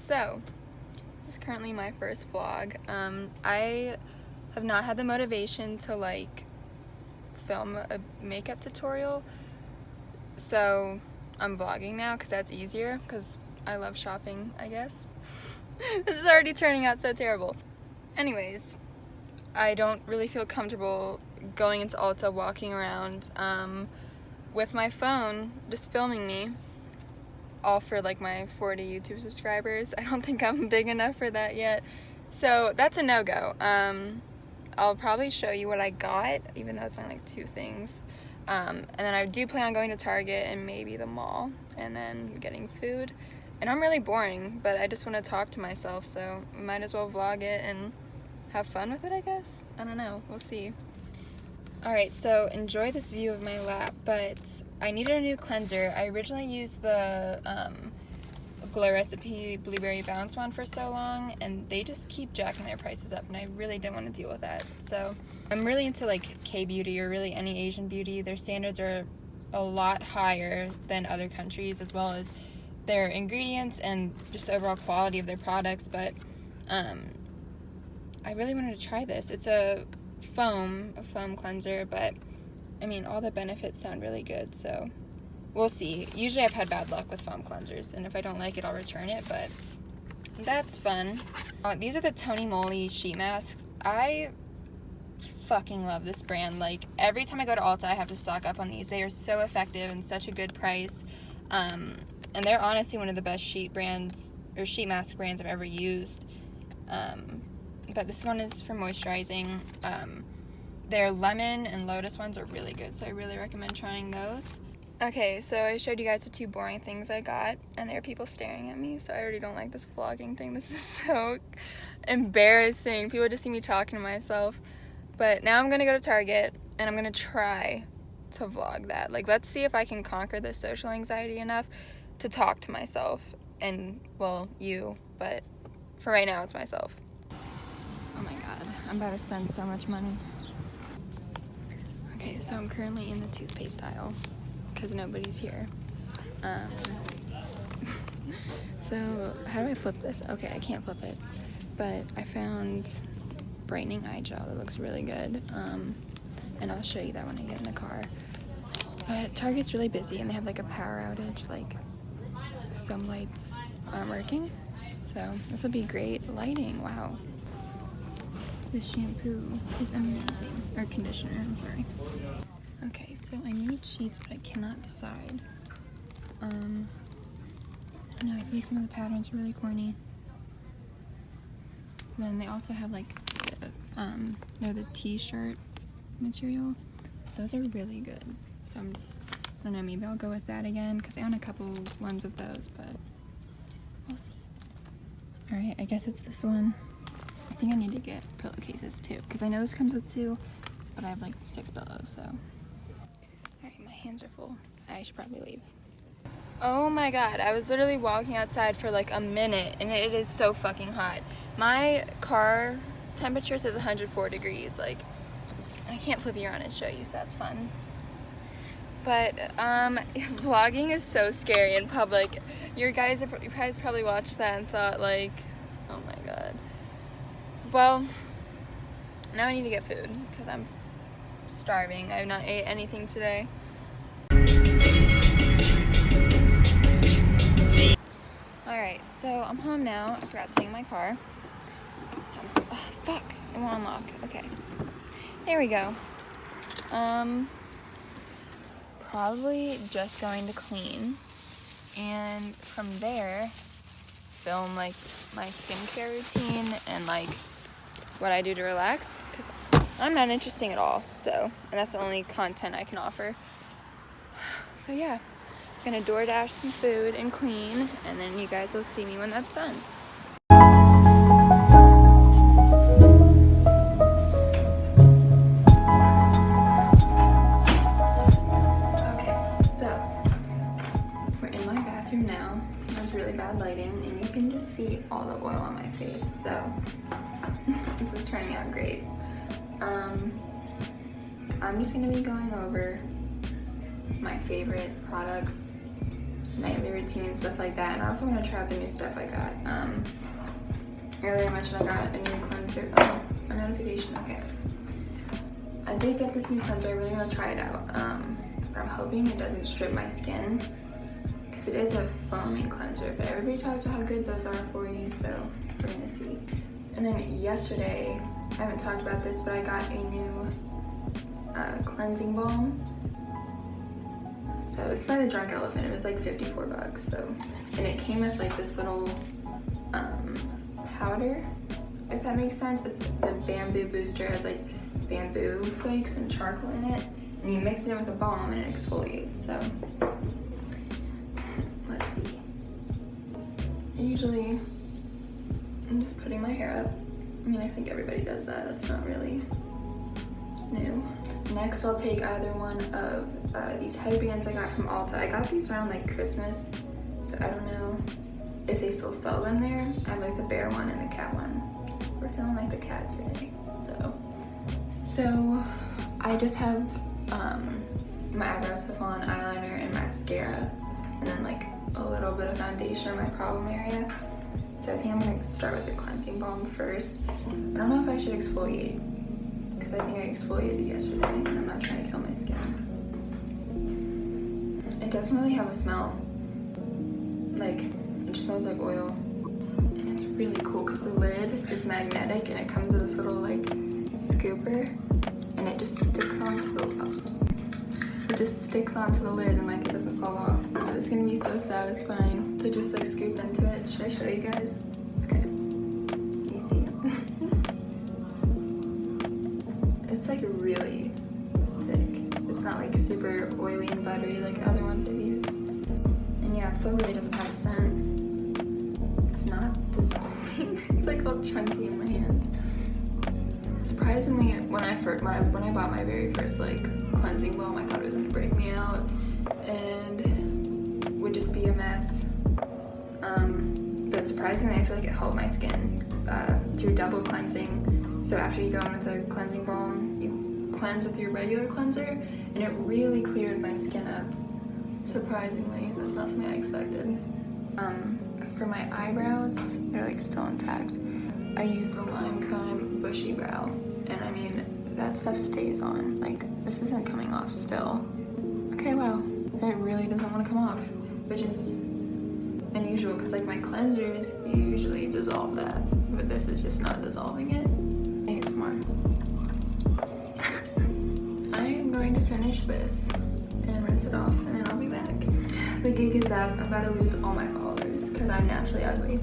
So, this is currently my first vlog. I have not had the motivation to like film a makeup tutorial, so I'm vlogging now because that's easier because I love shopping, I guess. This is already turning out so terrible. Anyways, I don't really feel comfortable going into Ulta, walking around with my phone, just filming me, all for like my 40 YouTube subscribers. I don't think I'm big enough for that yet, so that's a no-go. I'll probably show you what I got, even though it's only like 2 things. And then I do plan on going to Target and maybe the mall, and then getting food. And I'm really boring, but I just want to talk to myself, so we might as well vlog it and have fun with it, I guess. I don't know, we'll see. Alright, so enjoy this view of my lap, but I needed a new cleanser. I originally used the Glow Recipe Blueberry Bounce one for so long, and they just keep jacking their prices up, and I really didn't want to deal with that. So I'm really into like K-beauty, or really any Asian beauty. Their standards are a lot higher than other countries, as well as their ingredients and just the overall quality of their products. But I really wanted to try this. It's a foam cleanser, but I mean, all the benefits sound really good, so we'll see. Usually I've had bad luck with foam cleansers, and if I don't like it, I'll return it, but that's fun. These are the Tony Moly sheet masks. I fucking love this brand. Like, every time I go to Ulta, I have to stock up on these. They are so effective and such a good price. And they're honestly one of the best sheet mask brands I've ever used. But this one is for moisturizing. Their lemon and lotus ones are really good, so I really recommend trying those. Okay, so I showed you guys the 2 boring things I got, and there are people staring at me, so I already don't like this vlogging thing. This is so embarrassing. People just see me talking to myself. But now I'm gonna go to Target, and I'm gonna try to vlog that. Like, let's see if I can conquer this social anxiety enough to talk to myself, and, well, you, but for right now, it's myself. Oh my god, I'm about to spend so much money. Okay, so I'm currently in the toothpaste aisle because nobody's here. So how do I flip this? Okay, I can't flip it, but I found brightening eye gel that looks really good, and I'll show you that when I get in the car. But Target's really busy, and they have like a power outage, like some lights aren't working, so this will be great lighting. Wow. This shampoo is amazing. Or conditioner, I'm sorry. Okay, so I need sheets, but I cannot decide. I know, I feel like some of the patterns are really corny. And then they also have like, they're the t-shirt material. Those are really good. So I don't know, maybe I'll go with that again, because I own a couple ones of those, but we'll see. Alright, I guess it's this one. I think I need to get pillowcases too, because I know this comes with 2, but I have like 6 pillows, so. Alright, my hands are full. I should probably leave. Oh my god, I was literally walking outside for like a minute, and it is so fucking hot. My car temperature says 104 degrees, like, I can't flip you around and show you, so that's fun. But, vlogging is so scary in public. You guys probably watched that and thought like, oh my god. Well, now I need to get food because I'm starving. I have not ate anything today. Alright, so I'm home now. I forgot to take my car. Oh, fuck. It won't unlock. Okay. There we go. Probably just going to clean. And from there, film like my skincare routine and like what I do to relax, because I'm not interesting at all, so, and that's the only content I can offer. So yeah, I'm gonna DoorDash some food and clean, and then you guys will see me when that's done. Okay, so we're in my bathroom now. That's really bad lighting, and you can just see all the oil on my face, so this is turning out great. I'm just gonna be going over my favorite products nightly routine, stuff like that. And I also want to try out the new stuff I got. Earlier I mentioned I got a new cleanser. Oh, a notification, okay. I did get this new cleanser, I really want to try it out. But I'm hoping it doesn't strip my skin, because it is a foaming cleanser, but everybody talks about how good those are for you, so we're gonna see. And then yesterday, I haven't talked about this, but I got a new cleansing balm. So it's by the Drunk Elephant. It was like 54 bucks. So, and it came with like this little powder, if that makes sense. It's the bamboo booster. It has like bamboo flakes and charcoal in it, and you mix it in with a balm and it exfoliates. So let's see. Usually I'm just putting my hair up. I mean, I think everybody does that. That's not really new. Next, I'll take either one of these headbands I got from Ulta. I got these around like Christmas, so I don't know if they still sell them there. I have like the bear one and the cat one. We're feeling like the cat today. So I just have my eyebrow stuff on, eyeliner and mascara, and then like a little bit of foundation in my problem area. So I think I'm gonna start with the cleansing balm first. I don't know if I should exfoliate, because I think I exfoliated yesterday and I'm not trying to kill my skin. It doesn't really have a smell. Like, it just smells like oil. And it's really cool because the lid is magnetic and it comes with this little like scooper, and it just sticks onto the lid and like it doesn't fall off. It's gonna be so satisfying to just like scoop into it. Should I show you guys? Okay. You see? It's like really thick. It's not like super oily and buttery like other ones I've used. And yeah, it still really doesn't have a scent. It's not dissolving. It's like all chunky in my hands. Surprisingly, when I bought my very first like cleansing balm, I thought it was gonna break me out and would just be a mess. But surprisingly, I feel like it helped my skin through double cleansing. So after you go in with a cleansing balm, you cleanse with your regular cleanser, and it really cleared my skin up. Surprisingly, that's not something I expected. For my eyebrows, they're like still intact. I use the Lime Crime Bushy Brow, and I mean, that stuff stays on. Like, this isn't coming off still. Okay, wow, it really doesn't want to come off, which is unusual because like my cleansers usually dissolve that, but this is just not dissolving it. ASMR. I am going to finish this and rinse it off, and then I'll be back. The gig is up. I'm about to lose all my followers because I'm naturally ugly.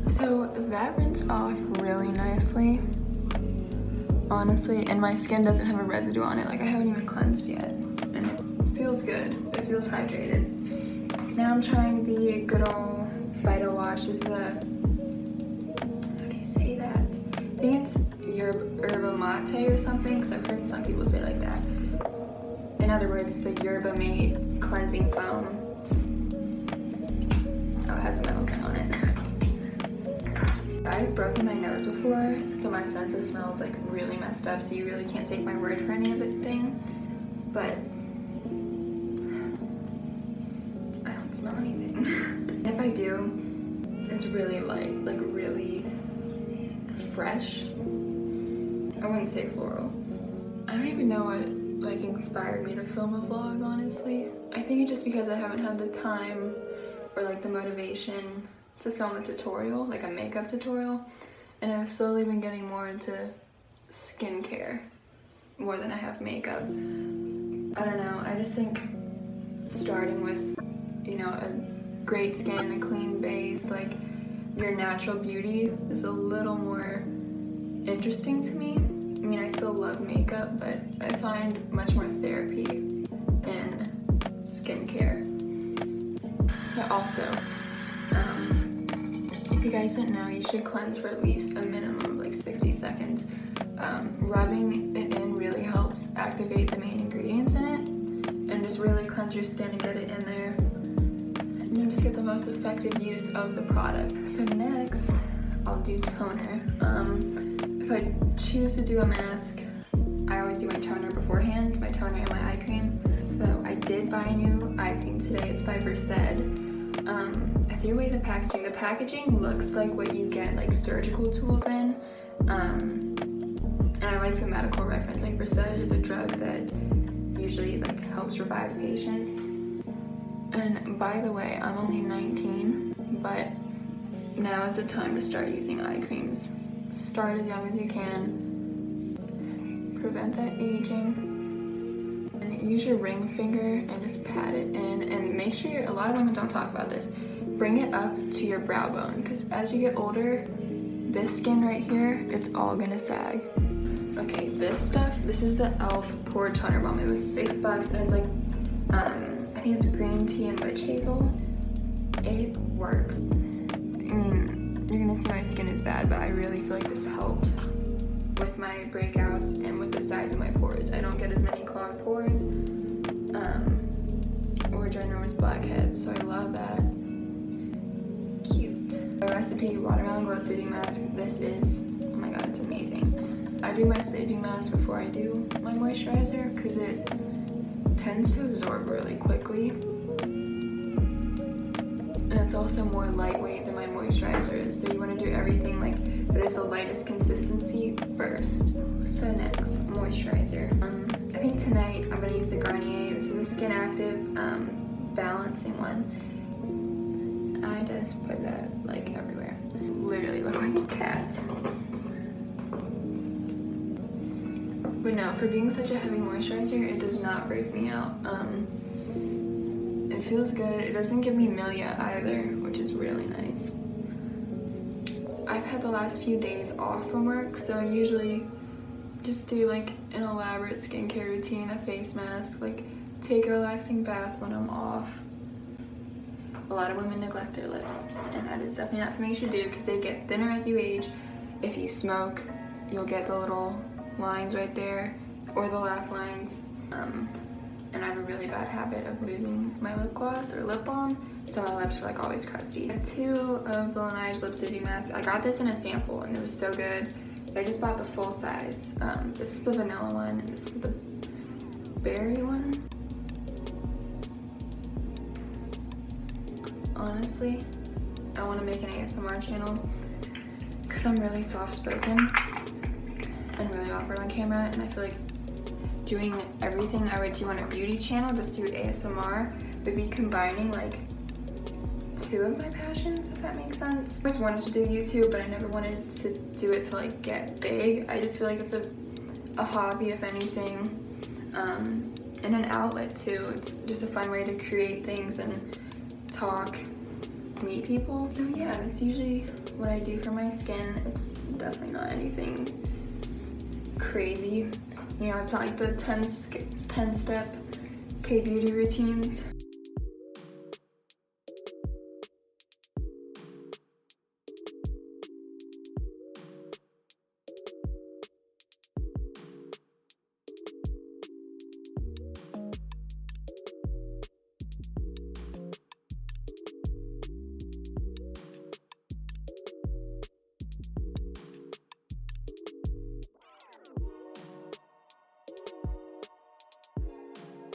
So that rinsed off really nicely, honestly, and my skin doesn't have a residue on it. Like, I haven't even cleansed yet, and it feels good. It feels hydrated. Now I'm trying the Goodal phytowash. This is the, how do you say that? I think it's yerbamate or something, because I've heard some people say it like that. In other words, it's the yerbamate cleansing foam. Oh, it has a metal thing on it. I've broken my nose before, so my sense of smell is like really messed up, so you really can't take my word for any of it thing. But I don't smell anything. If I do, it's really light, like really fresh. I wouldn't say floral. I don't even know what like inspired me to film a vlog, honestly. I think it's just because I haven't had the time or like the motivation to film a tutorial, like a makeup tutorial, and I've slowly been getting more into skincare more than I have makeup. I don't know, I just think starting with, you know, a great skin, a clean base, like your natural beauty is a little more interesting to me. I mean, I still love makeup, but I find much more therapy in skincare. But also, if you guys didn't know, you should cleanse for at least a minimum of like 60 seconds. Rubbing it in really helps activate the main ingredients in it and just really cleanse your skin and get it in there. And you'll just get the most effective use of the product. So next, I'll do toner. If I choose to do a mask, I always do my toner beforehand, my toner and my eye cream. So I did buy buy a new eye cream today. It's by Versed. I threw away the packaging. The packaging looks like what you get like surgical tools in. And I like the medical reference. Like Versed is a drug that usually like helps revive patients. And by the way, I'm only 19, but now is the time to start using eye creams. Start as young as you can. Prevent that aging. And use your ring finger and just pat it in. And make sure, a lot of women don't talk about this, bring it up to your brow bone. Because as you get older, this skin right here, it's all gonna sag. Okay, this stuff, this is the e.l.f. Pore Toner Balm. It was $6. It's like, I think it's green tea and witch hazel. It works. I mean, you're gonna see my skin is bad, but I really feel like this helped with my breakouts and with the size of my pores. I don't get as many clogged pores or ginormous blackheads, so I love that. Cute. The Recipe Watermelon Glow Sleeping Mask. This is, oh my god, it's amazing. I do my sleeping mask before I do my moisturizer because it tends to absorb really quickly. And it's also more lightweight than my moisturizer is, so you want to do everything like that is the lightest consistency first. So next, moisturizer. I think tonight I'm going to use the Garnier. This is the Skin Active balancing one. I just put that like everywhere. Literally look like a cat. But no, for being such a heavy moisturizer, it does not break me out. It feels good. It doesn't give me milia either, which is really nice. I've had the last few days off from work, so I usually just do like an elaborate skincare routine, a face mask, like take a relaxing bath when I'm off. A lot of women neglect their lips, and that is definitely not something you should do because they get thinner as you age. If you smoke, you'll get the little lines right there, or the laugh lines. And I have a really bad habit of losing my lip gloss or lip balm, so my lips are like always crusty. I have 2 of the Laneige lip sleeping masks. I got this in a sample and it was so good. I just bought the full size. This is the vanilla one and this is the berry one. Honestly, I want to make an ASMR channel because I'm really soft-spoken and really awkward on camera, and I feel like doing everything I would do on a beauty channel just through ASMR would be combining like 2 of my passions, if that makes sense. I always wanted to do YouTube, but I never wanted to do it to like get big. I just feel like it's a hobby, if anything, and an outlet too. It's just a fun way to create things and talk, meet people. So yeah, that's usually what I do for my skin. It's definitely not anything crazy. You know, it's not like the 10-step K-beauty routines.